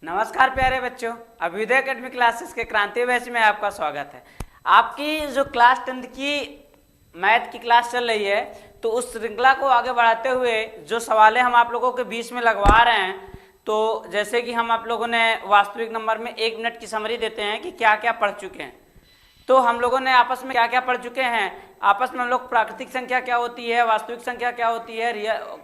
नमस्कार प्यारे बच्चों, अभ्युदय एकेडमी क्लासेस के क्रांति बैच में आपका स्वागत है। आपकी जो क्लास 10th की मैथ की क्लास चल रही है, तो उस श्रृंखला को आगे बढ़ाते हुए जो सवालें हम आप लोगों के बीच में लगवा रहे हैं, तो जैसे कि हम आप लोगों ने वास्तविक नंबर में 1 मिनट की समरी देते हैं कि क्या क्या पढ़ चुके हैं। तो हम लोगों ने आपस में क्या क्या पढ़ चुके हैं। आपस में हम लोग प्राकृतिक संख्या क्या होती है, वास्तविक संख्या क्या होती है,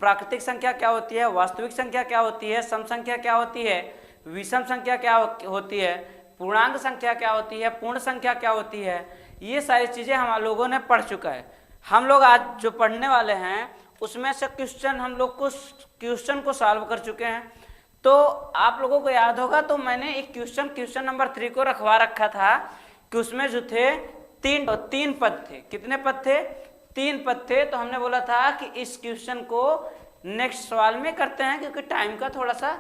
प्राकृतिक संख्या क्या होती है, वास्तविक संख्या क्या होती है, सम संख्या क्या होती है, विषम संख्या क्या होती है, पूर्णांक संख्या क्या होती है, पूर्ण संख्या क्या होती है, ये सारी चीज़ें हम लोगों ने पढ़ चुका है। हम लोग आज जो पढ़ने वाले हैं उसमें से हम लोग क्वेश्चन को सॉल्व कर चुके हैं। तो आप लोगों को याद होगा, तो मैंने एक क्वेश्चन नंबर 3 को रखवा रखा था कि उसमें जो थे तीन पद थे। कितने पद थे? 3 पद थे। तो हमने बोला था कि इस क्वेश्चन को नेक्स्ट सवाल में करते हैं, क्योंकि टाइम का थोड़ा सा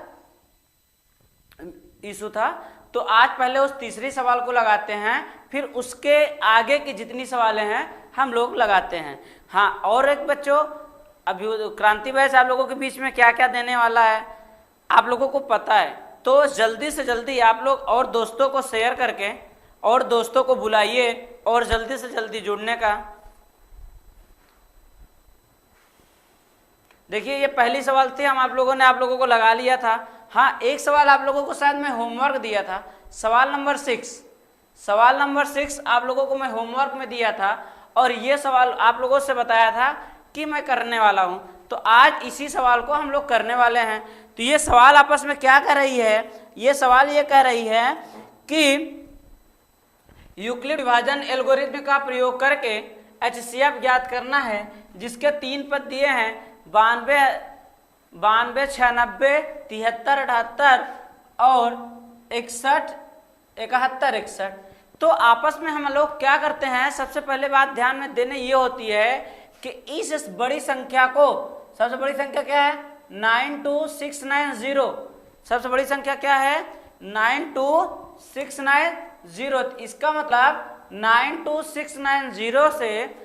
इशू था। तो आज पहले उस तीसरी सवाल को लगाते हैं, फिर उसके आगे की जितनी सवालें हैं हम लोग लगाते हैं। हाँ, और एक बच्चों, अभी क्रांति बैच आप लोगों के बीच में क्या क्या देने वाला है आप लोगों को पता है। तो जल्दी से जल्दी आप लोग और दोस्तों को शेयर करके और दोस्तों को बुलाइए और जल्दी से जल्दी जुड़ने का। देखिए, ये पहली सवाल थी, हम आप लोगों को लगा लिया था। हाँ, एक सवाल आप लोगों को शायद मैं होमवर्क दिया था, सवाल नंबर 6 आप लोगों को मैं होमवर्क में दिया था, और ये सवाल आप लोगों से बताया था कि मैं करने वाला हूं। तो आज इसी सवाल को हम लोग करने वाले हैं। तो ये सवाल आपस में क्या कर रही है? ये सवाल ये कह रही है कि यूक्लिड विभाजन एल्गोरिथ्म का प्रयोग करके HCF ज्ञात करना है, जिसके 3 पद दिए हैं 92, 96, 73, 78 और 61, 71। तो आपस में हम लोग क्या करते हैं, सबसे पहले बात ध्यान में देने ये होती है कि इस बड़ी संख्या को, सबसे बड़ी संख्या क्या है? 92690। सबसे बड़ी संख्या क्या है? 92690। इसका मतलब 92690 से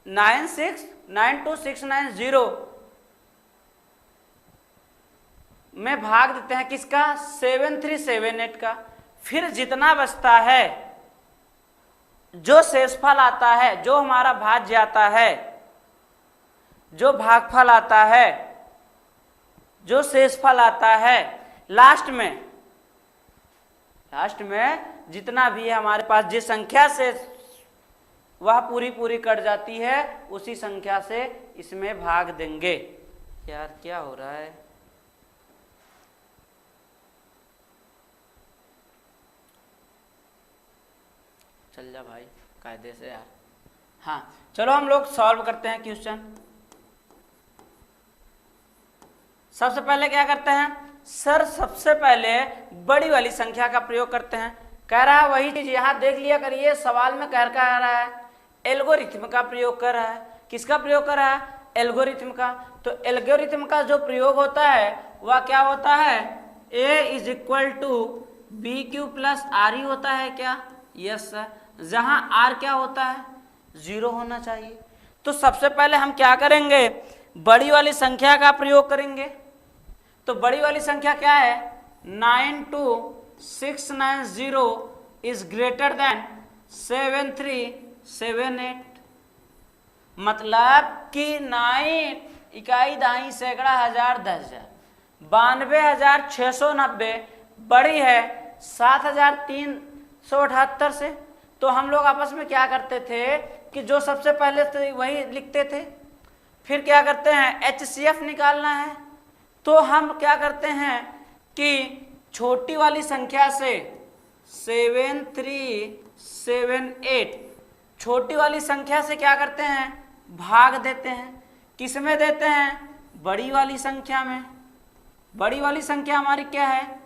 92690 में भाग देते हैं किसका? 7378 का। फिर जितना बचता है, जो शेषफल आता है, जो हमारा भाज्य आता है, जो भागफल आता है, जो शेषफल आता है, लास्ट में जितना भी है हमारे पास, जिस संख्या से वह पूरी कट जाती है, उसी संख्या से इसमें भाग देंगे। यार क्या हो रहा है? चल जा भाई कायदे से यार। हाँ, चलो हम लोग सॉल्व करते हैं क्वेश्चन। सबसे पहले क्या करते हैं सर? सबसे पहले बड़ी वाली संख्या का प्रयोग करते हैं। कह रहा है वही चीज, यहां देख लिया करिए, सवाल में कह रहा है एल्गोरिथ्म का प्रयोग कर रहा है। किसका प्रयोग कर रहा है? एल्गोरिथ्म का। तो एल्गोरिथ्म का जो प्रयोग होता है वह क्या होता है? A = BQ + RE होता है क्या? Yes sir. जहां R क्या होता है? 0 होना चाहिए। तो सबसे पहले हम क्या करेंगे? बड़ी वाली संख्या का प्रयोग करेंगे। तो बड़ी वाली संख्या क्या है? 92690 इज ग्रेटर देन 7378। मतलब कि 9 इकाई दाई सैकड़ा हजार 10,000, 92,690 बड़ी है 7,378 से। तो हम लोग आपस में क्या करते थे कि जो सबसे पहले थे वही लिखते थे। फिर क्या करते हैं? HCF निकालना है। तो हम क्या करते हैं कि छोटी वाली संख्या से 7378, छोटी वाली संख्या से क्या करते हैं? भाग देते हैं। किस में देते हैं? बड़ी वाली संख्या में। बड़ी वाली संख्या हमारी क्या है?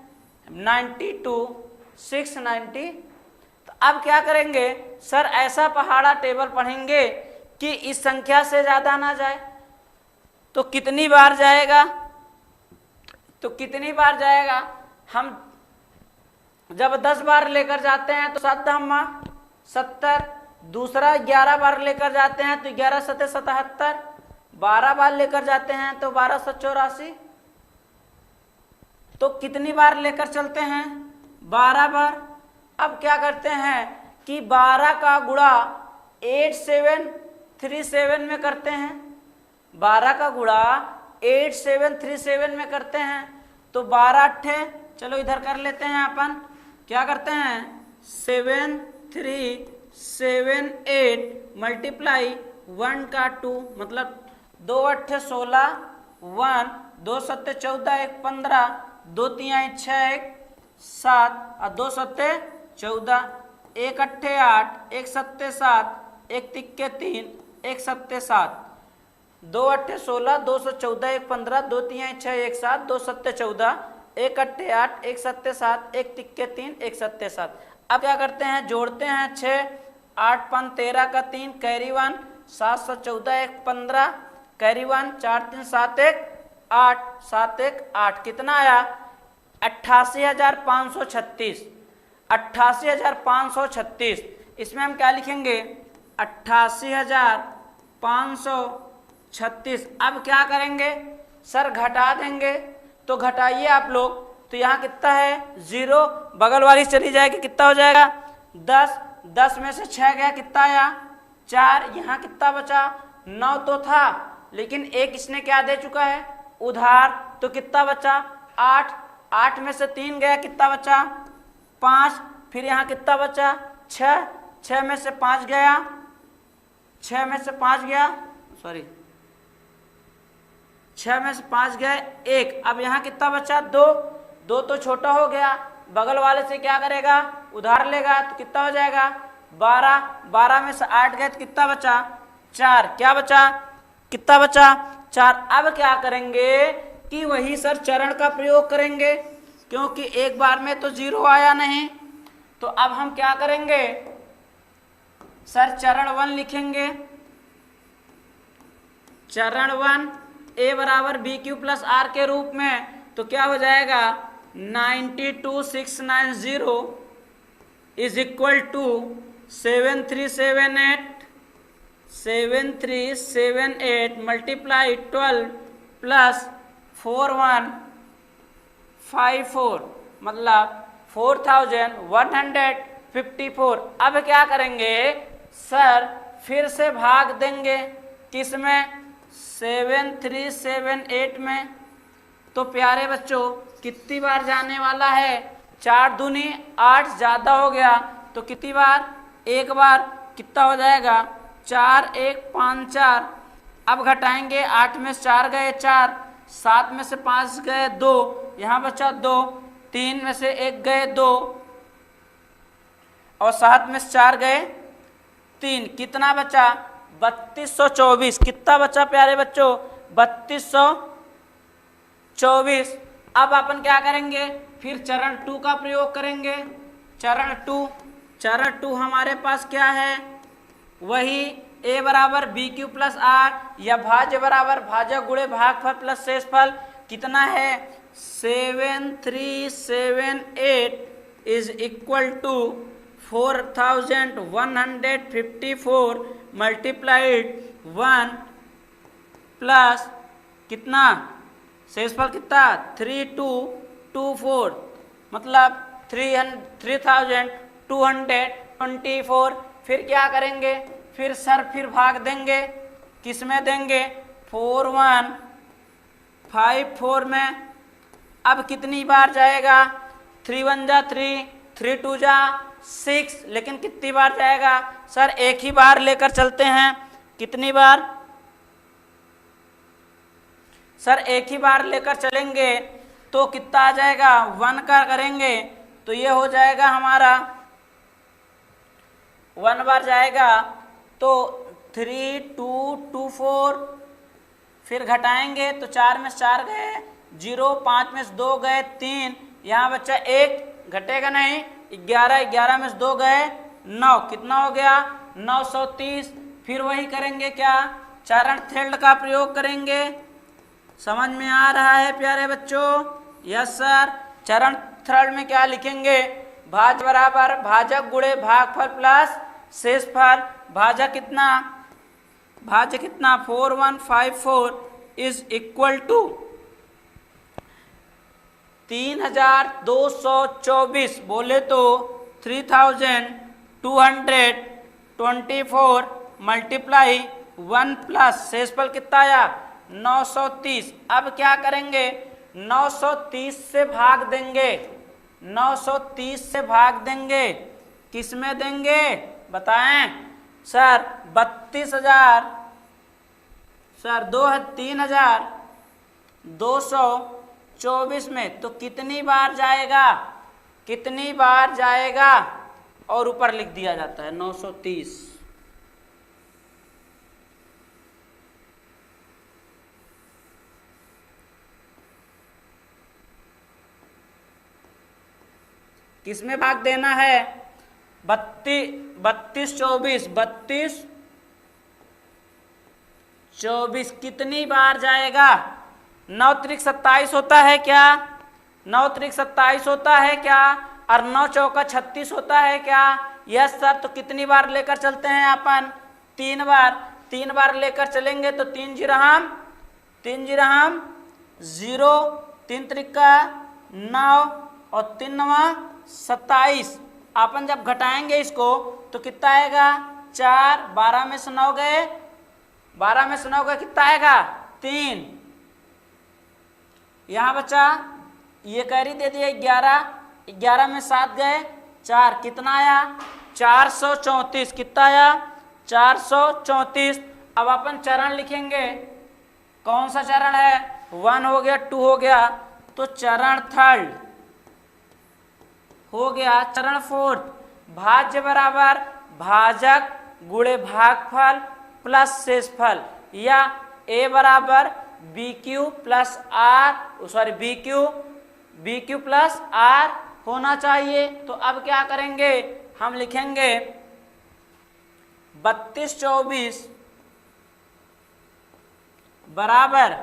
92690। तो अब क्या करेंगे सर? ऐसा पहाड़ा टेबल पढ़ेंगे कि इस संख्या से ज्यादा ना जाए। तो कितनी बार जाएगा? हम जब 10 बार लेकर जाते हैं तो 7 × 70, दूसरा 11 बार लेकर जाते हैं तो 11 × 7 = 77, 12 बार लेकर जाते हैं तो 12 × 7 = 84, तो कितनी बार लेकर चलते हैं? 12 बार। अब क्या करते हैं कि 12 का गुणा 8737 में करते हैं। 12 का गुणा 8737 में करते हैं तो 12 अट्ठे, चलो इधर कर लेते हैं अपन, क्या करते हैं 7378 मल्टीप्लाई 1 का 2, मतलब 2 अट्ठे 16, 1 2 सत्ते 14, 1 15, 2 तिहाई 6, 1 7 और 2 सत्ते 14, 1 अट्ठे 8, 1 सत्ते 7, 1 तिक्के 3, 1 सत्ते 7, 2 अट्ठे 16, 214, 1 15, 2 तिहाई 6, 1 7, 2 सत्ते 14, 1 अट्ठे 8, 1 सत्ते 7, 1 तिक्के 3, 1 सत्ते 7। अब क्या करते हैं, जोड़ते हैं 6, 8 5 13 का 3, कैरी 1, 7 14, 1 15, कैरी 1, 4 3 7 1 8, 7 1 8, कितना आया 88,536। 88,536, इसमें हम क्या लिखेंगे 88,536। अब क्या करेंगे सर, घटा देंगे, तो घटाइए आप लोग, तो यहाँ कितना है 0, बगल वाली चली जाएगी, कितना हो जाएगा 10, 10 में से 6 गया, कितना आया 4, यहाँ कितना बचा 9 तो था, लेकिन एक इसने क्या दे चुका है उधार, तो कितना बचा 8, 8 में से 3 गया, कितना बचा 5, फिर यहाँ कितना बचा 6, 6 में से 5 गया, 6 में से 5 गया, सॉरी 6 में से 5 गए 1, अब यहाँ कितना बचा 2, 2 तो छोटा हो गया, बगल वाले से क्या करेगा उधार लेगा, तो कितना हो जाएगा 12, 12 में से 8 गए तो कितना बचा 4, क्या बचा कितना बचा 4। अब क्या करेंगे कि वही सर चरण का प्रयोग करेंगे, क्योंकि एक बार में तो 0 आया नहीं, तो अब हम क्या करेंगे सर चरण 1 लिखेंगे, चरण 1 a बराबर बी क्यू प्लस आर के रूप में, तो क्या हो जाएगा 92690 is equal to 7378 multiply 12 plus 4154, मतलब 4154। अब क्या करेंगे सर, फिर से भाग देंगे किसमें 7378 में, तो प्यारे बच्चों कितनी बार जाने वाला है 4 दूनी 8, ज़्यादा हो गया तो कितनी बार एक बार, कितना हो जाएगा 4 1 5 4। अब घटाएंगे 8 में से 4 गए 4, 7 में से 5 गए 2, यहाँ बचा 2, 3 में से 1 गए 2 और 7 में से 4 गए 3, कितना बचा 3224। कितना बचा प्यारे बच्चों 3224। अब अपन क्या करेंगे, फिर चरण 2 का प्रयोग करेंगे। चरण 2 हमारे पास क्या है, वही a बराबर बी क्यू प्लस आर, या भाज्य बराबर भाजक गुणे भागफल प्लस शेषफल, कितना है 7378 is equal to 4154 multiplied 1 plus कितना शेषफल कितना 3224, मतलब 3224। फिर क्या करेंगे, फिर भाग देंगे, किस में देंगे 4154 में। अब कितनी बार जाएगा 3 1 जा 3, 3 2 जा 6, लेकिन कितनी बार जाएगा सर, एक ही बार लेकर चलते हैं। कितनी बार सर, एक ही बार लेकर चलेंगे तो कितना आ जाएगा 1 का करेंगे तो ये हो जाएगा हमारा 1 बार जाएगा तो 3224। फिर घटाएंगे तो 4 में से 4 गए 0, 5 में से 2 गए 3, यहाँ बच्चा 1 घटेगा नहीं, 11 में से 2 गए 9, कितना हो गया 930। फिर वही करेंगे क्या, चरण थ्रेड का प्रयोग करेंगे। समझ में आ रहा है प्यारे बच्चों? Yes sir. चरण थ्रेड में क्या लिखेंगे, भाज बराबर भाजक गुणे भागफल प्लस शेषफल। भाज्य कितना 4154 इज इक्वल टू 3224 बोले तो 3224 मल्टीप्लाई 1 प्लस शेषफल कितना आया 930। अब क्या करेंगे 930 से भाग देंगे, 930 से भाग देंगे, किस में देंगे बताएं सर 32,000 सर 3224 में तो कितनी बार जाएगा, कितनी बार जाएगा और ऊपर लिख दिया जाता है 930। किस में भाग देना है 3224 कितनी बार जाएगा 9 त्रिक 27 होता है क्या, 9 त्रिक 27 होता है क्या, और 9 चौका 36 होता है क्या। यस सर, तो कितनी बार लेकर चलते हैं अपन 3 बार, 3 बार लेकर चलेंगे तो 3 जीरो हम 0, 3 त्रिका 9 और 3 नवा 27। अपन जब घटाएंगे इसको तो कितना आएगा 4, 12 में से 9 गए, 12 में से 9 गए कितना आएगा 3। यहाँ बचा ये कैरी दे दिया 11, 11 में 7 गए 4, कितना आया 434, कितना आया 434। अब अपन चरण लिखेंगे, कौन सा चरण है 1 हो गया 2 हो गया, तो चरण थर्ड हो गया, चरण फोर्थ भाज्य बराबर भाजक गुणे भागफल प्लस शेषफल, या a बराबर BQ plus R sorry BQ plus R होना चाहिए। तो अब क्या करेंगे हम लिखेंगे 3224 बराबर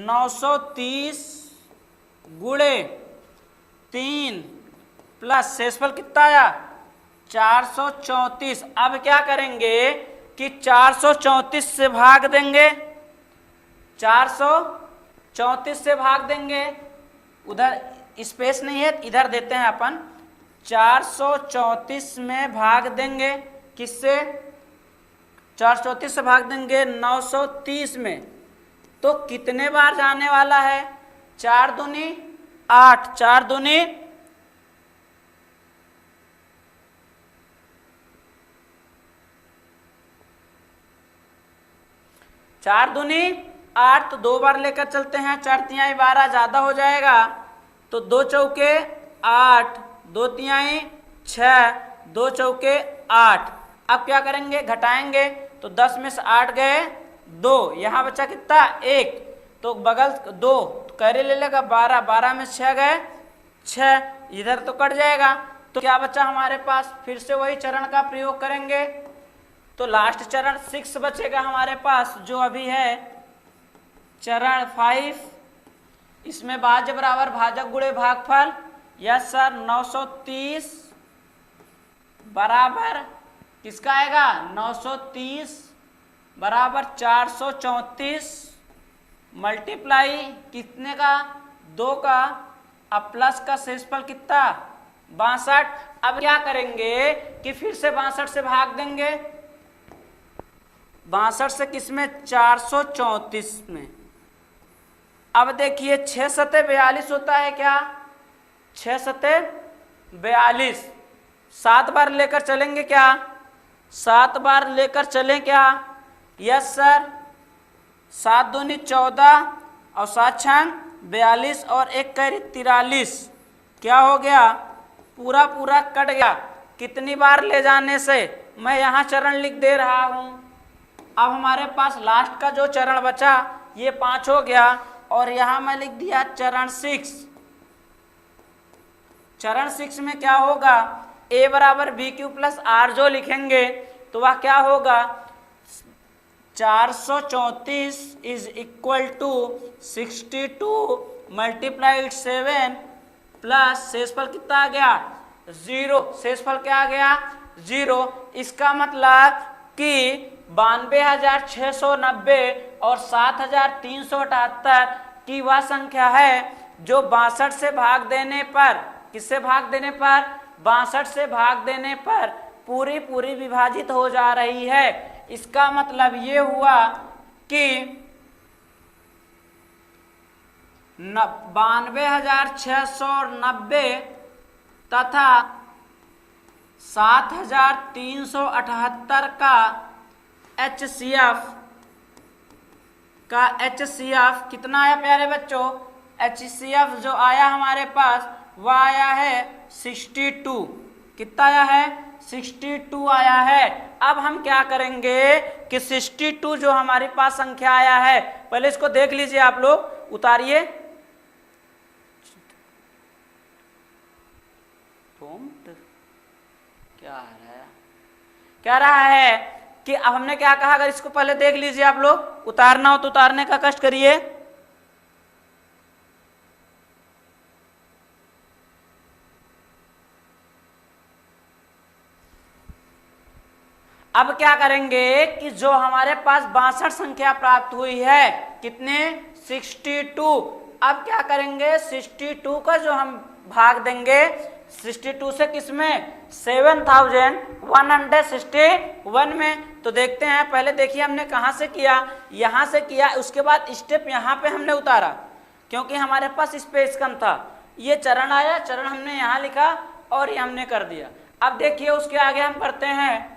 930 गुणे 3 प्लस शेषफल कितना आया 434। अब क्या करेंगे कि 434 से भाग देंगे, 434 से भाग देंगे, उधर स्पेस नहीं है इधर देते हैं अपन, 434 में भाग देंगे, किससे 434 से भाग देंगे 930 में, तो कितने बार जाने वाला है 4 दूनी 8, 4 दूनी 8, तो 2 बार लेकर चलते हैं, 4 तिहाई 12 ज्यादा हो जाएगा, तो 2 चौके 8, 2 तिहाई 6, 2 चौके 8। अब क्या करेंगे घटाएंगे तो 10 में से 8 गए 2, यहाँ बचा कितना 1, तो बगल 2 तो कैरे ले लेगा 12, 12 में 6 गए 6, इधर तो कट जाएगा, तो क्या बचा हमारे पास, फिर से वही चरण का प्रयोग करेंगे, तो लास्ट चरण 6 बचेगा हमारे पास जो अभी है चरण 5। इसमें भाज्य बराबर भाजक गुणे भागफल, यस सर 930 बराबर किसका आएगा 930 बराबर 434 मल्टीप्लाई कितने का 2 का, अब प्लस का शेषफल कितना 62। अब क्या करेंगे कि फिर से 62 से भाग देंगे, 62 से किसमें 434 में। अब देखिए 6 सते 42 होता है क्या, 6 सते 42, 7 बार लेकर चलेंगे क्या, 7 बार लेकर चलें क्या, यस सर, 7 दूनी 14 और 7 छंग 42 और 1 कैरी 43, क्या हो गया पूरा पूरा कट गया। कितनी बार ले जाने से, मैं यहाँ चरण लिख दे रहा हूँ। अब हमारे पास लास्ट का जो चरण बचा ये 5 हो गया, और यहाँ मैं लिख दिया चरण 6। चरण 6 में क्या होगा a बराबर BQ प्लस आर जो लिखेंगे तो वह क्या होगा 434 is equal to 62 multiplied 7 plus शेषफल कितना आ गया 0, शेषफल क्या आ गया 0। इसका मतलब कि 92,690 और 7,378 की वह संख्या है जो 62 से भाग देने पर, किससे भाग देने पर, 62 से भाग देने पर पूरी पूरी विभाजित हो जा रही है। इसका मतलब ये हुआ कि 92,690 तथा 7,378 का HCF कितना आया प्यारे बच्चों? HCF जो आया हमारे पास वह आया है 62। कितना आया है? 62 आया है। अब हम क्या करेंगे कि 62 जो हमारे पास संख्या आया है, पहले इसको देख लीजिए आप लोग, उतारिए। क्या कह रहा है कि अब हमने क्या कहा, अगर इसको पहले देख लीजिए आप लोग, उतारना हो तो उतारने का कष्ट करिए। अब क्या करेंगे कि जो हमारे पास 62 संख्या प्राप्त हुई है, कितने? 62। अब क्या करेंगे, 62 का जो हम भाग देंगे 62 से किसमें? 7,161 में। तो देखते हैं, पहले देखिए हमने कहाँ से किया, यहाँ से किया, उसके बाद स्टेप यहाँ पे हमने उतारा क्योंकि हमारे पास स्पेस कम था। ये चरण आया, चरण हमने यहाँ लिखा और ये हमने कर दिया। अब देखिए उसके आगे हम करते हैं,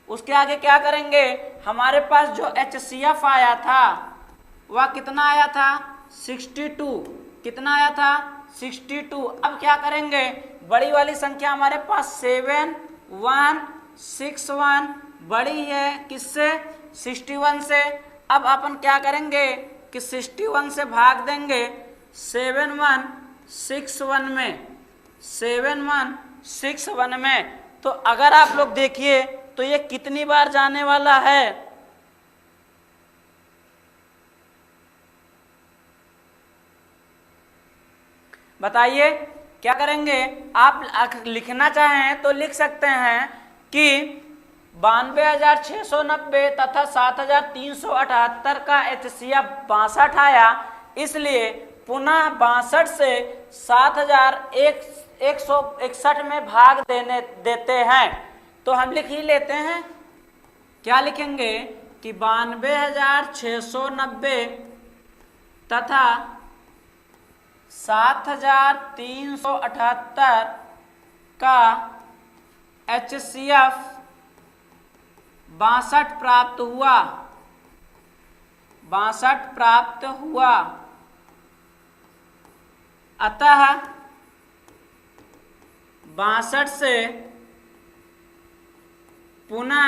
उसके आगे क्या करेंगे, हमारे पास जो HCF आया था वह कितना आया था? 62। कितना आया था? 62। अब क्या करेंगे, बड़ी वाली संख्या हमारे पास 7161 बड़ी है किससे? 61 से। अब अपन क्या करेंगे कि 61 से भाग देंगे 7161 में, 7161 में। तो अगर आप लोग देखिए तो ये कितनी बार जाने वाला है? बताइए क्या करेंगे। आप लिखना चाहें तो लिख सकते हैं कि 92,690 तथा 7,378 का HCF 62 आया, इसलिए पुनः 62 से 7,161 में भाग देते हैं। तो हम लिख ही लेते हैं, क्या लिखेंगे कि 92,690 तथा 7,378 का HCF 62 प्राप्त हुआ, 62 प्राप्त हुआ। अतः 62 से पुनः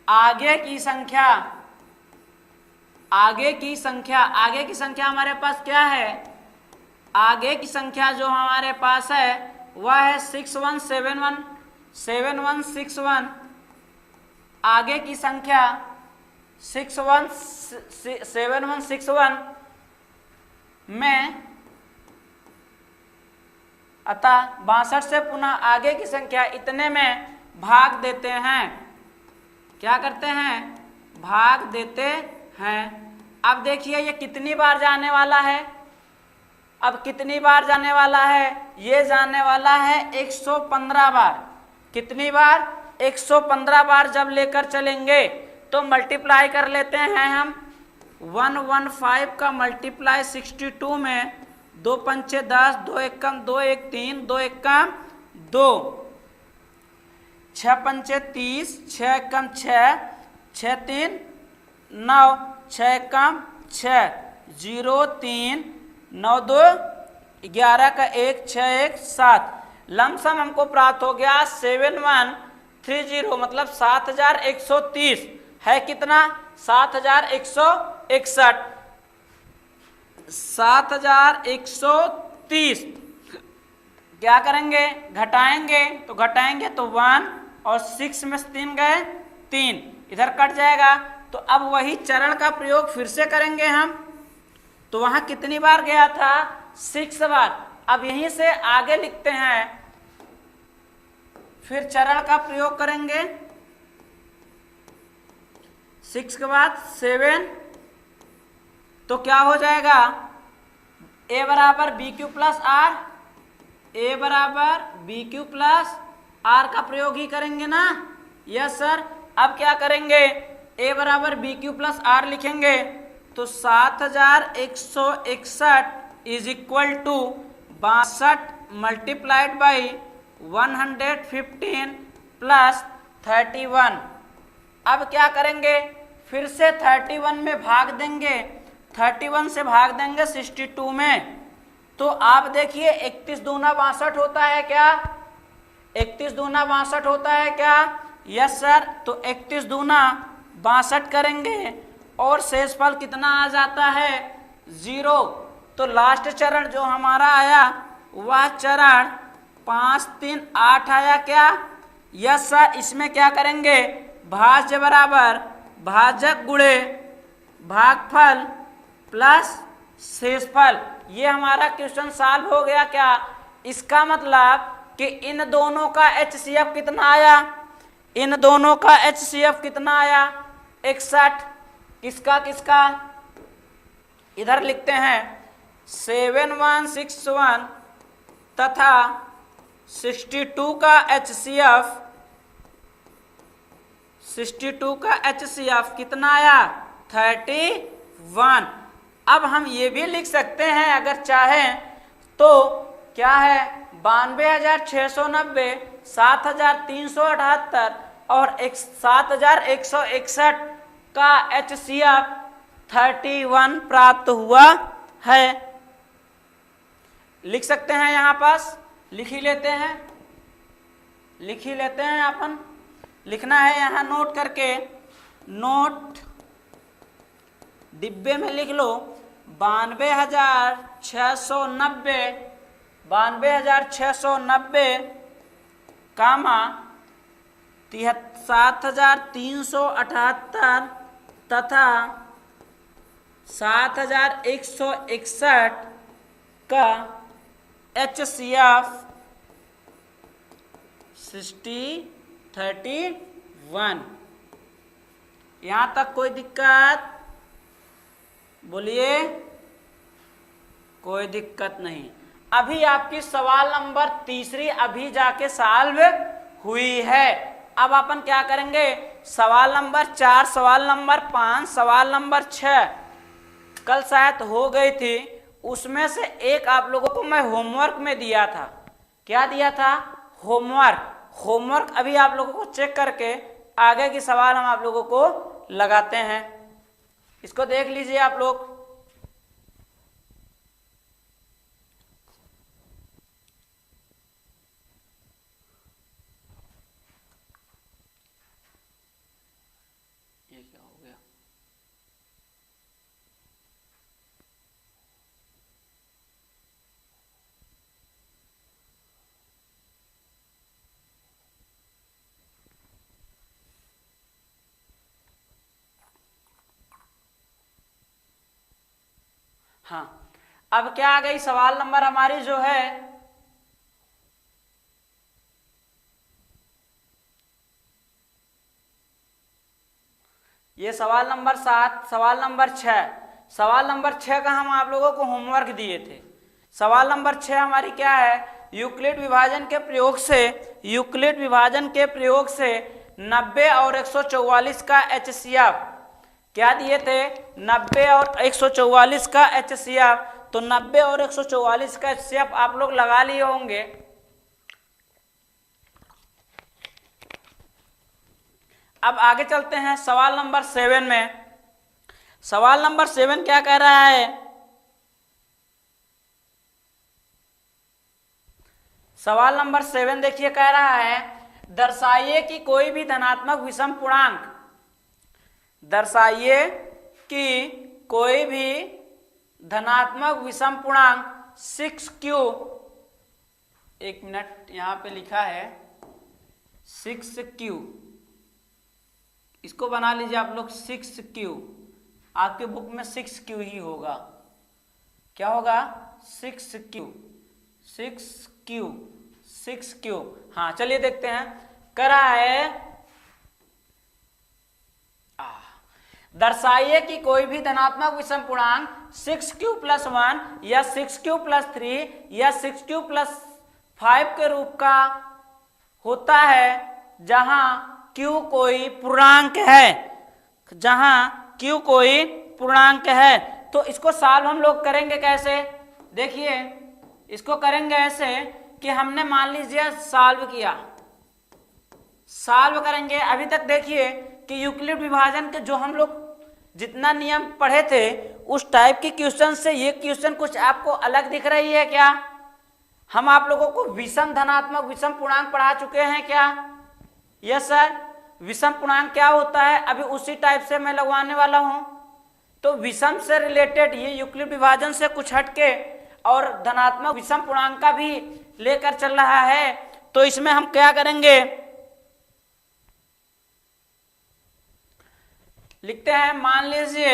आगे की संख्या हमारे पास क्या है? आगे की संख्या जो हमारे पास है वह है 7161। आगे की संख्या 7161 में, अतः 62 से पुनः आगे की संख्या इतने में भाग देते हैं। क्या करते हैं? भाग देते हैं। अब देखिए ये कितनी बार जाने वाला है? अब कितनी बार जाने वाला है? ये जाने वाला है 115 बार। कितनी बार? 115 बार जब लेकर चलेंगे तो मल्टीप्लाई कर लेते हैं हम। 115 का मल्टीप्लाई 62 में, 2 पंचे 10, 2 एकम 2 1 3, 2 एकम 2, 6 पंचे 30, 6 एकम 6, 6 3 9, 6 एकम 6, 0 3 9 2 11 का 1, 6 1 7। लमसम हमको प्राप्त हो गया 7130, मतलब 7130 है। कितना? 7161, 7130। क्या करेंगे? घटाएंगे तो 1 और 6 में 3 गए 3, इधर कट जाएगा। तो अब वही चरण का प्रयोग फिर से करेंगे हम। तो वहां कितनी बार गया था? 6 बार। अब यहीं से आगे लिखते हैं, फिर चरण का प्रयोग करेंगे। 6 के बाद 7, तो क्या हो जाएगा? ए बराबर बी क्यू प्लस आर, ए बराबर बी क्यू प्लस आर का प्रयोग ही करेंगे ना। Yes sir. अब क्या करेंगे, ए बराबर बी क्यू प्लस आर लिखेंगे तो 7161 is equal to 62 multiplied by 115 plus 31। अब क्या करेंगे, फिर से 31 में भाग देंगे, 31 से भाग देंगे 62 में, तो आप देखिए 31 दूना 62 होता है क्या, 31 दूना 62 होता है क्या। Yes sir. तो 31 दूना 62 करेंगे और शेषफल कितना आ जाता है, 0। तो लास्ट चरण जो हमारा आया वह चरण 5 3 8 आया क्या। Yes sir. इसमें क्या करेंगे, भाज्य बराबर भाजक गुणे भागफल प्लस शेषफल। ये हमारा क्वेश्चन सॉल्व हो गया क्या। इसका मतलब कि इन दोनों का HCF कितना आया, इन दोनों का HCF कितना आया, 61। किसका किसका, इधर लिखते हैं 7161 तथा 62 का HCF, 62 का HCF कितना आया, 31। अब हम ये भी लिख सकते हैं अगर चाहें तो, क्या है 92,690, 7,378 और 7,161 का HCF 31 प्राप्त हुआ है। लिख सकते हैं, यहाँ पास लिख ही लेते हैं, लिख ही लेते हैं। अपन लिखना है यहाँ नोट करके, नोट डिब्बे में लिख लो 92,690, 92,690 कामा 7,378 तथा 7,161 का HCF 31। यहाँ तक कोई दिक्कत, बोलिए। कोई दिक्कत नहीं। अभी आपकी सवाल नंबर तीसरी अभी जाके सॉल्व हुई है। अब अपन क्या करेंगे, सवाल नंबर 4, सवाल नंबर 5, सवाल नंबर 6 कल शायद हो गई थी, उसमें से एक आप लोगों को मैं होमवर्क में दिया था। क्या दिया था, होमवर्क। होमवर्क अभी आप लोगों को चेक करके आगे की सवाल हम आप लोगों को लगाते हैं। इसको देख लीजिए आप लोग। ये क्या हो गया, हाँ। अब क्या आ गई, सवाल नंबर हमारी जो है ये सवाल नंबर 7, सवाल नंबर 6, सवाल नंबर 6 का हम आप लोगों को होमवर्क दिए थे। सवाल नंबर 6 हमारी क्या है, यूक्लिड विभाजन के प्रयोग से, यूक्लिड विभाजन के प्रयोग से 90 और 144 का HCF क्या दिए थे, 90 और 144 का HCF। तो 90 और 144 का HCF आप लोग लगा लिए होंगे। अब आगे चलते हैं सवाल नंबर 7 में। सवाल नंबर 7 क्या कह रहा है, सवाल नंबर 7 देखिए कह रहा है, दर्शाइए कि कोई भी धनात्मक विषम पूर्णांक, दर्शाइए कि कोई भी धनात्मक विषम पूर्णांक 6Q, एक मिनट यहां पे लिखा है 6Q, इसको बना लीजिए आप लोग 6Q। आपके बुक में 6Q ही होगा। क्या होगा, 6Q, 6Q, 6Q। हाँ चलिए देखते हैं। करा है, दर्शाइए कि कोई भी धनात्मक विषम पूर्णांक 6q+1 या 6q+3 या 6q+5 के रूप का होता है जहां q कोई पूर्णांक है, जहां q कोई पूर्णांक है। तो इसको सॉल्व हम लोग करेंगे कैसे? देखिए इसको करेंगे ऐसे कि हमने मान लीजिए सॉल्व किया, सॉल्व करेंगे। अभी तक देखिए कि यूक्लिड विभाजन के जो हम लोग जितना नियम पढ़े थे उस टाइप के क्वेश्चन से ये क्वेश्चन कुछ आपको अलग दिख रही है क्या? हम आप लोगों को विषम धनात्मक विषम पूर्णांक पढ़ा चुके हैं क्या? Yes sir. विषम पूर्णांक क्या होता है अभी उसी टाइप से मैं लगवाने वाला हूं। तो विषम से रिलेटेड ये यूक्लिड विभाजन से कुछ हटके और धनात्मक विषम पूर्णांक का भी लेकर चल रहा है। तो इसमें हम क्या करेंगे, लिखते हैं, मान लीजिए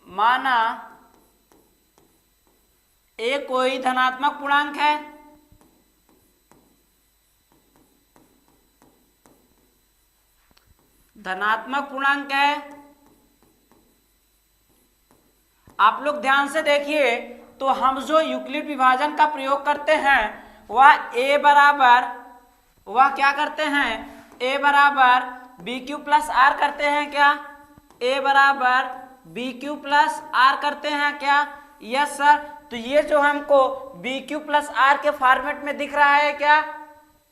माना ए कोई धनात्मक पूर्णांक है, धनात्मक पूर्णांक है। आप लोग ध्यान से देखिए तो हम जो यूक्लिड विभाजन का प्रयोग करते हैं वह ए बराबर, वह क्या करते हैं, a बराबर बी क्यू प्लस आर करते हैं क्या? a बराबर बी क्यू प्लस आर करते हैं क्या? Yes sir. तो ये जो हमको बी क्यू प्लस आर के फॉर्मेट में दिख रहा है क्या?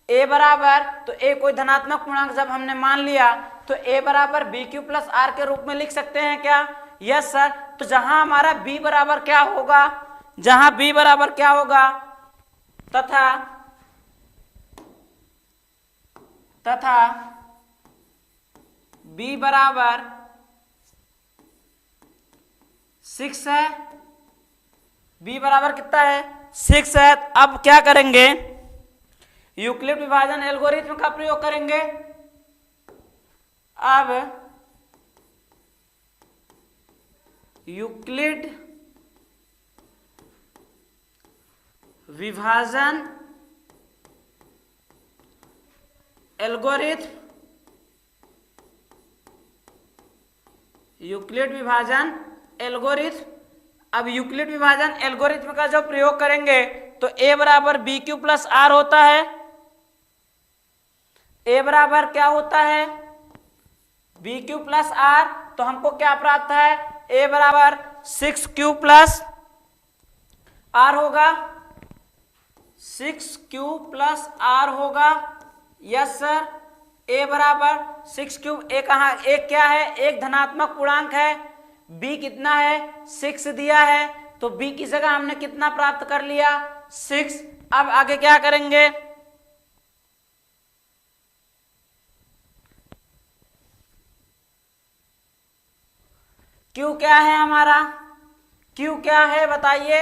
a बराबर, तो a कोई धनात्मक पूर्णांक जब हमने मान लिया तो a बराबर बी क्यू प्लस आर के रूप में लिख सकते हैं क्या? Yes sir. तो जहां हमारा b बराबर क्या होगा, जहां b बराबर क्या होगा, तथा b बराबर 6 है, b बराबर कितना है, 6 है। अब क्या करेंगे, यूक्लिड विभाजन एल्गोरिथ्म का प्रयोग करेंगे। अब यूक्लिड विभाजन एल्गोरिथ्म, यूक्लिड विभाजन एल्गोरिथ्म। अब यूक्लिड विभाजन एल्गोरिथ्म का जो प्रयोग करेंगे तो a बराबर बी क्यू प्लस आर होता है। a बराबर क्या होता है, बी क्यू प्लस आर। तो हमको क्या प्राप्त है, a बराबर 6q प्लस आर होगा, 6q प्लस आर होगा। Yes sir. a बराबर 6q, a कहाँ, एक क्या है, एक धनात्मक पूर्णांक है, b कितना है, 6 दिया है, तो b की जगह हमने कितना प्राप्त कर लिया, 6। अब आगे क्या करेंगे, q क्या है हमारा, q क्या है बताइए,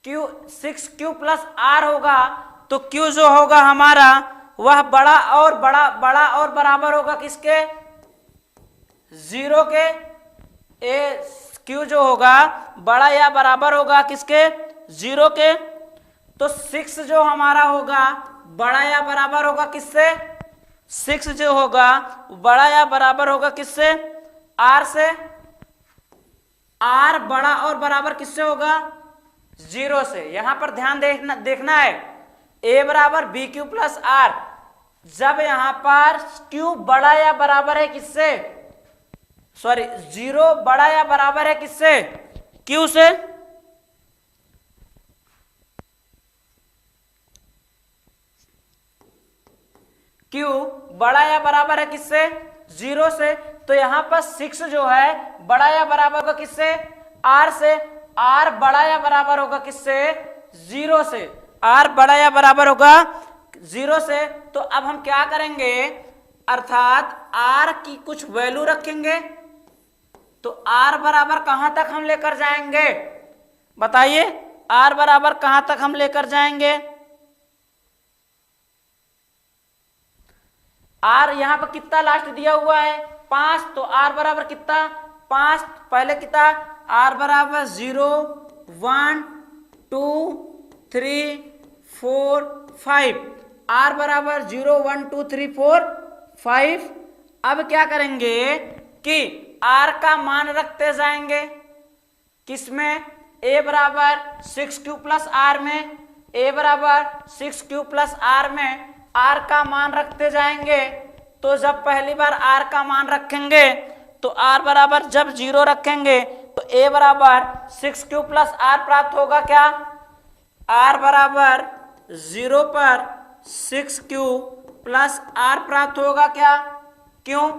q 6q प्लस आर होगा। तो q जो होगा हमारा वह बड़ा और बराबर होगा किसके, 0 के। q जो होगा बड़ा या बराबर होगा किसके, 0 के। तो 6 जो हमारा होगा बड़ा या बराबर होगा किससे, 6 जो होगा बड़ा या बराबर होगा किससे, r से। r बड़ा और बराबर किससे होगा, 0 से। यहां पर ध्यान देखना है, a बराबर बी क्यू प्लस आर, जब यहां पर q बड़ा या बराबर है किससे, सॉरी 0 बड़ा या बराबर है किससे, q से। q बड़ा या बराबर है किससे, 0 से। तो यहां पर 6 जो है बड़ा या बराबर होगा किससे, r से। r बड़ा या बराबर होगा किससे, 0 से। r बड़ा या बराबर होगा 0 से। तो अब हम क्या करेंगे, अर्थात r की कुछ वैल्यू रखेंगे। तो r बराबर कहां तक हम लेकर जाएंगे बताइए, r बराबर कहां तक हम लेकर जाएंगे, r यहां पर कितना लास्ट दिया हुआ है, 5। तो r बराबर कितना, 5। पहले कितना, r बराबर 0 1 2 3 4 5, r बराबर 0 1 2 3 4 5। अब क्या करेंगे, कि r का मान रखते जाएंगे किसमें, a बराबर 6q प्लस आर में, a बराबर 6q प्लस आर में r का मान रखते जाएंगे। तो जब पहली बार r का मान रखेंगे तो r बराबर जब 0 रखेंगे तो a बराबर 6q प्लस आर प्राप्त होगा क्या, r बराबर 0 पर 6q प्लस आर प्राप्त होगा क्या, क्यों,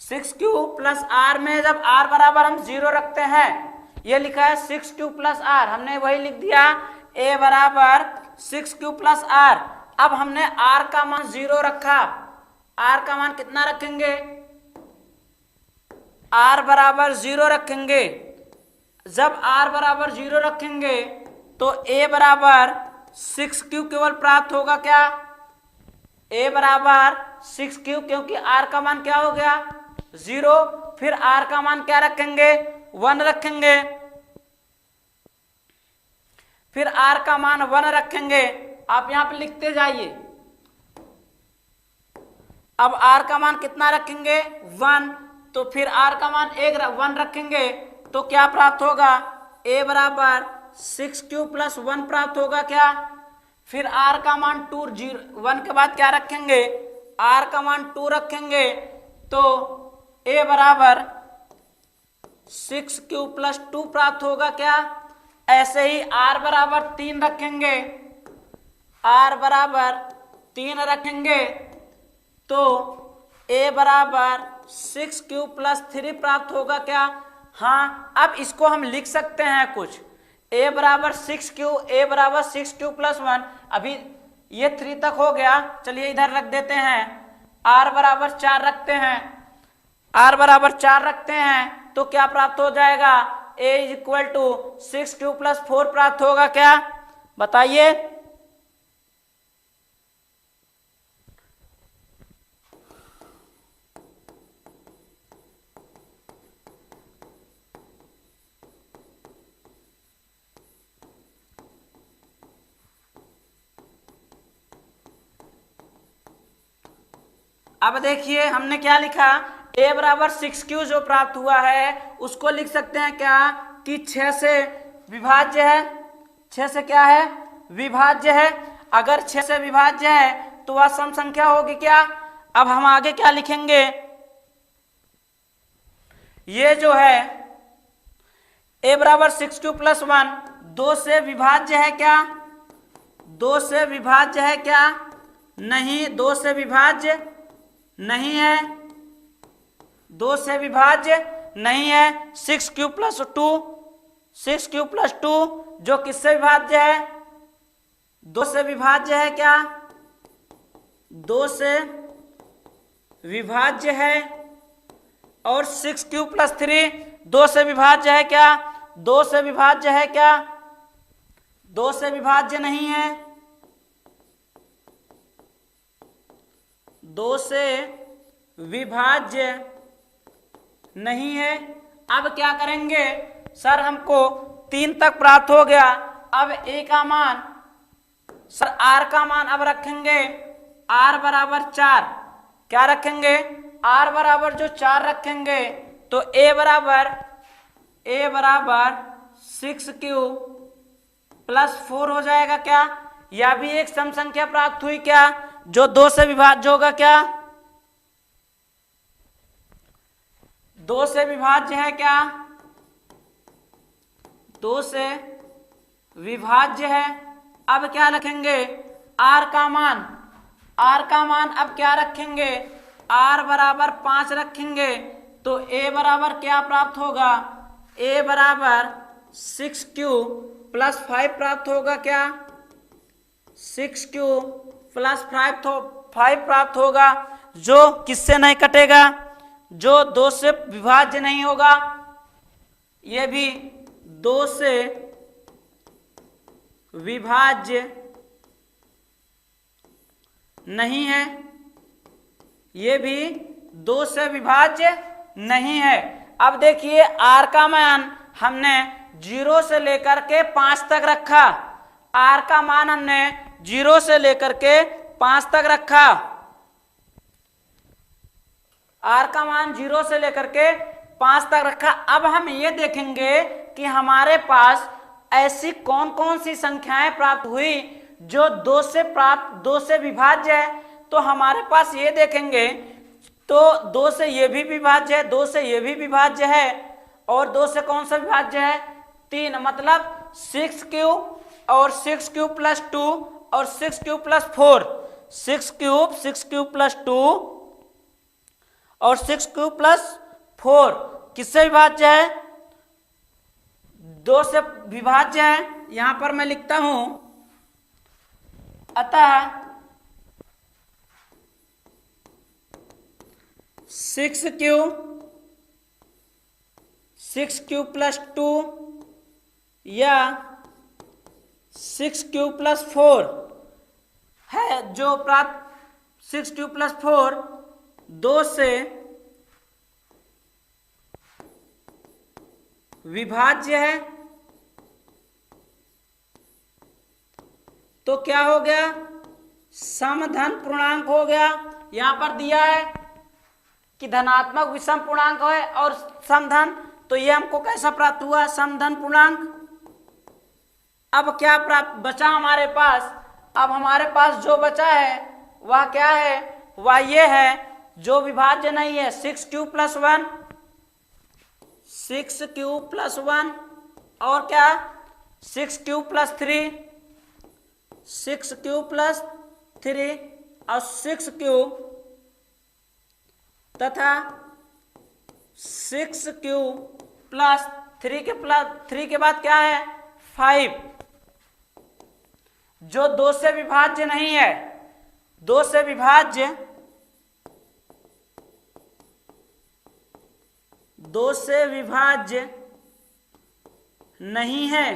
6q प्लस आर में जब r बराबर हम 0 रखते हैं, ये लिखा है 6q प्लस आर, हमने वही लिख दिया a बराबर 6q प्लस आर। अब हमने r का मान 0 रखा, r का मान कितना रखेंगे, r बराबर 0 रखेंगे। जब r बराबर 0 रखेंगे तो a बराबर 6q केवल प्राप्त होगा क्या, a बराबर 6q, क्योंकि r का मान क्या हो गया 0, फिर r का मान क्या रखेंगे 1 रखेंगे, फिर r का मान 1 रखेंगे। आप यहां पे लिखते जाइए। अब r का मान कितना रखेंगे 1, तो फिर r का मान 1 रखेंगे तो क्या प्राप्त होगा, a बराबर 6q प्लस 1 प्राप्त होगा क्या, फिर r का मान 2, 1 के बाद क्या रखेंगे, r का मान 2 रखेंगे तो a बराबर 6q प्लस 2 प्राप्त होगा क्या। ऐसे ही r बराबर 3 रखेंगे, r बराबर 3 रखेंगे तो a बराबर 6q प्लस 3 प्राप्त होगा क्या। हाँ, अब इसको हम लिख सकते हैं कुछ, a बराबर 6q, a बराबर 6q प्लस 1, अभी ये 3 तक हो गया, चलिए इधर रख देते हैं, r बराबर 4 रखते हैं, r बराबर 4 रखते हैं तो क्या प्राप्त हो जाएगा, a is equal to 6q plus 4 प्राप्त होगा क्या, बताइए। अब देखिए हमने क्या लिखा, a बराबर 6q जो प्राप्त हुआ है उसको लिख सकते हैं क्या कि 6 से विभाज्य है, 6 से क्या है विभाज्य है। अगर 6 से विभाज्य है तो वह सम संख्या होगी क्या। अब हम आगे क्या लिखेंगे, ये जो है a बराबर 6q प्लस 1 2 से विभाज्य है क्या, 2 से विभाज्य है क्या, नहीं, 2 से विभाज्य नहीं है, 2 से विभाज्य नहीं है। 6q प्लस 2, 6q प्लस 2 जो किससे विभाज्य है, 2 से विभाज्य है क्या, 2 से विभाज्य है। और 6q प्लस 3 2 से विभाज्य है क्या, 2 से विभाज्य है क्या, 2 से विभाज्य नहीं है, 2 से विभाज्य नहीं है। अब क्या करेंगे सर, हमको 3 तक प्राप्त हो गया। अब a का मान, सर r का मान अब रखेंगे r बराबर 4, क्या रखेंगे r बराबर जो 4 रखेंगे तो a बराबर 6q प्लस 4 हो जाएगा क्या। यह भी एक सम संख्या प्राप्त हुई क्या, जो 2 से विभाज्य होगा क्या, 2 से विभाज्य है क्या, 2 से विभाज्य है। अब क्या रखेंगे r का मान, r का मान अब क्या रखेंगे, r बराबर 5 रखेंगे तो a बराबर क्या प्राप्त होगा, a बराबर 6q प्लस 5 प्राप्त होगा क्या, 6q प्लस 5 प्राप्त होगा, जो किससे नहीं कटेगा, जो 2 से विभाज्य नहीं होगा। ये भी 2 से विभाज्य नहीं है, ये भी 2 से विभाज्य नहीं है। अब देखिए r का मान हमने 0 से लेकर के 5 तक रखा, r का मान हमने 0 से लेकर के 5 तक रखा, r का मान 0 से लेकर के 5 तक रखा। अब हम ये देखेंगे कि हमारे पास ऐसी कौन कौन सी संख्याएं प्राप्त हुई जो 2 से विभाज्य है। तो हमारे पास ये देखेंगे तो 2 से ये भी विभाज्य है, 2 से ये भी विभाज्य है, और 2 से कौन सा विभाज्य है, 3, मतलब 6 क्यूब और 6 क्यूब प्लस 2 और 6 क्यूब प्लस 4, 6 क्यूब प्लस 2 और 6 क्यूब प्लस 4 किससे विभाज्य है, 2 से विभाज्य है। यहां पर मैं लिखता हूं, अतः 6 क्यूब प्लस 2 या 6 क्यूब प्लस 4 है जो प्राप्त 6 क्यूब प्लस 4 2 से विभाज्य है। तो क्या हो गया, समधन पूर्णांक हो गया। यहां पर दिया है कि धनात्मक विषम पूर्णांक है और समधन, तो ये हमको कैसा प्राप्त हुआ, समधन पूर्णांक। अब क्या प्राप्त बचा हमारे पास, अब हमारे पास जो बचा है वह क्या है, वह ये है जो विभाज्य नहीं है, 6 क्यूब प्लस 1, 6 क्यूब प्लस 1 और क्या 6 क्यूब प्लस 3, 6 क्यूब प्लस 3 और 6 क्यूब तथा 6 क्यूब प्लस 3 के बाद क्या है 5, जो 2 से विभाज्य नहीं है, 2 से विभाज्य, 2 से विभाज्य नहीं है।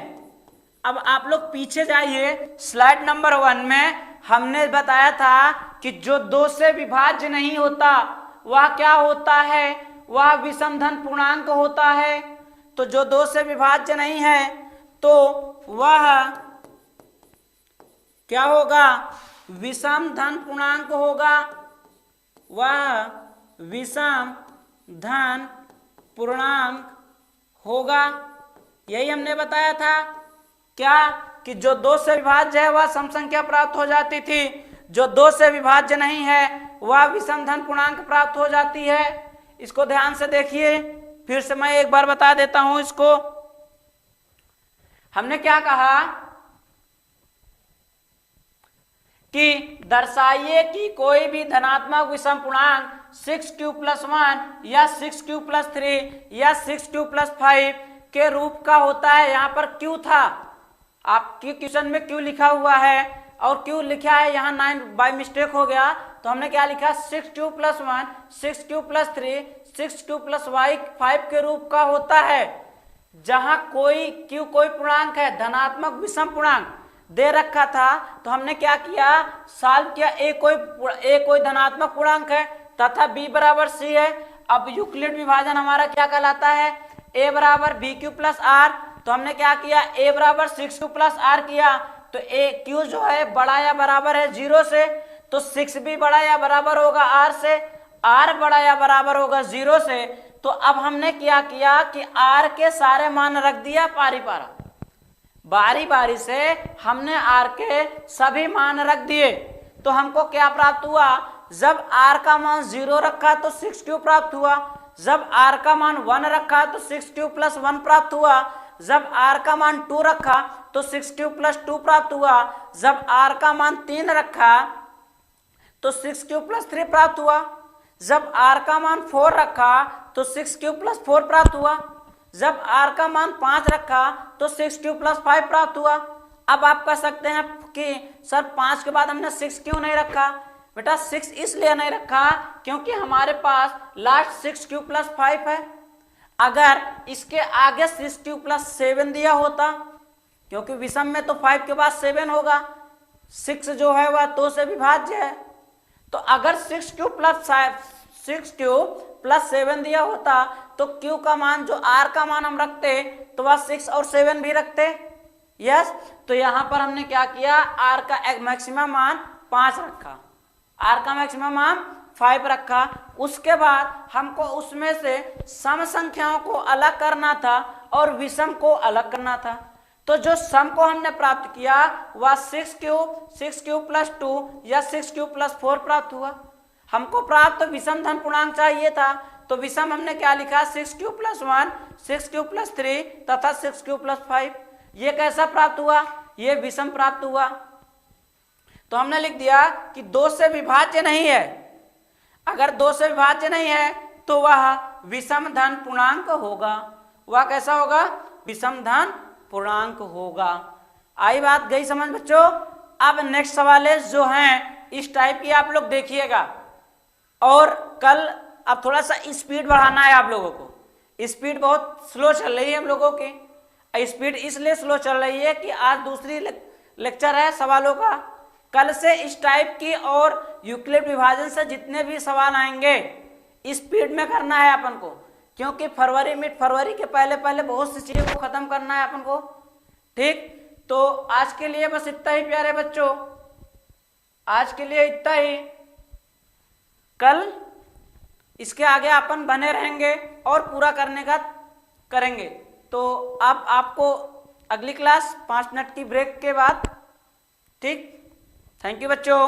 अब आप लोग पीछे जाइए, स्लाइड नंबर 1 में हमने बताया था कि जो 2 से विभाज्य नहीं होता वह क्या होता है, वह विषमधन पूर्णांक होता है। तो जो 2 से विभाज्य नहीं है तो वह क्या होगा, विषमधन पूर्णांक होगा, वह विषमधन पूर्णांक होगा। यही हमने बताया था क्या, कि जो 2 से विभाज्य है वह सम संख्या प्राप्त हो जाती थी, जो 2 से विभाज्य नहीं है वह विषमधन पूर्णांक प्राप्त हो जाती है। इसको ध्यान से देखिए, फिर से मैं एक बार बता देता हूं इसको। हमने क्या कहा कि दर्शाइए कि कोई भी धनात्मक विषम पूर्णांक 6 क्यूब प्लस 1 या 6 क्यूब प्लस 3 या 6 क्यूब प्लस 5 के रूप का होता है। यहाँ पर क्यू था, आपके क्वेश्चन में क्यू लिखा हुआ है और क्यू लिखा है यहाँ 9 बाय मिस्टेक हो गया, तो हमने क्या लिखा 6 cube plus 1, 6 cube plus 3, 6 cube plus 5 के रूप का होता है। जहां कोई क्यू कोई पूर्णांक है, धनात्मक विषम पूर्णांक दे रखा था, तो हमने क्या किया, सॉल्व किया, ए कोई धनात्मक पूर्णांक है तथा बी बराबर सी है। अब यूक्लिड विभाजन हमारा क्या कहलाता है, ए बराबर बी क्यू प्लस आर। तो हमने क्या किया, ए बराबर 6 क्यू प्लस आर किया, तो ए क्यू जो है बड़ा या बराबर है 0 से, तो 6 भी बड़ा या बराबर होगा आर से, आर बड़ा या बराबर होगा 0 से। तो अब हमने क्या किया कि आर के सारे मान रख दिया पारी पारा, बारी बारी से हमने आर के सभी मान रख दिए। तो हमको क्या प्राप्त हुआ, जब आर का मान 0 रखा तो 6 क्यू प्राप्त हुआ, जब आर का मान 1 रखा तो 6 क्यू प्लस 1 प्राप्त हुआ, जब आर का मान 2 रखा तो 6 क्यू प्लस 2 प्राप्त हुआ, जब आर का मान 3 रखा तो 6 क्यू प्लस 3 प्राप्त हुआ, जब आर का मान 4 रखा तो 6 क्यू प्लस 4 प्राप्त हुआ, जब आर का मान 5 रखा तो 6 क्यू प्लस 5 प्राप्त हुआ। अब आप कह सकते हैं कि सर 5 के बाद हमने 6 क्यों नहीं रखा, बेटा 6 इसलिए नहीं रखा क्योंकि हमारे पास लास्ट 6 क्यू प्लस 5 है। अगर इसके आगे 6 क्यू प्लस 7 दिया होता, क्योंकि विषम में तो 5 के बाद 7 होगा, 6 जो है वह 2 से विभाज्य है, तो अगर 6 क्यू प्लस 7 दिया होता तो क्यू का मान जो आर का मान हम रखते तो वह 6 और 7 भी रखते। यस, तो यहां पर हमने क्या किया, आर का मैक्सिमम मान 5 रखा, आर का मैक्सिमम मान 5 रखा। उसके बाद हमको उसमें से सम संख्याओं को अलग करना था और विषम को अलग करना था। तो जो सम को हमने प्राप्त किया वह 6 क्यूब प्लस 2 या 6 क्यूब प्लस 4 प्राप्त हुआ। हमको प्राप्त विषम धन पूर्णांक चाहिए था, तो विषम हमने क्या लिखा, 6 क्यूब प्लस 1, 6 क्यूब प्लस 3 तथा 6 क्यूब प्लस 5। ये कैसा प्राप्त हुआ, ये विषम प्राप्त हुआ। तो हमने लिख दिया कि 2 से विभाज्य नहीं है। अगर 2 से विभाज्य नहीं है तो वह विषम धन पूर्णांक होगा। वह कैसा होगा, विषम धन पूर्णांक होगा। आई बात गई समझ बच्चों। अब नेक्स्ट सवाल है जो हैं इस टाइप की, आप लोग देखिएगा। और कल अब थोड़ा सा स्पीड बढ़ाना है आप लोगों को। स्पीड बहुत स्लो चल रही है हम लोगों की। स्पीड इसलिए स्लो चल रही है कि आज दूसरी लेक्चर है सवालों का। कल से इस टाइप की और यूक्लिड विभाजन से जितने भी सवाल आएंगे स्पीड में करना है अपन को, क्योंकि फरवरी के पहले पहले बहुत सी चीजों को खत्म करना है अपन को। ठीक, तो आज के लिए बस इतना ही प्यारे बच्चों, आज के लिए इतना ही। कल इसके आगे अपन बने रहेंगे और पूरा करने का करेंगे। तो अब आपको अगली क्लास 5 मिनट की ब्रेक के बाद। ठीक, थैंक यू बच्चों।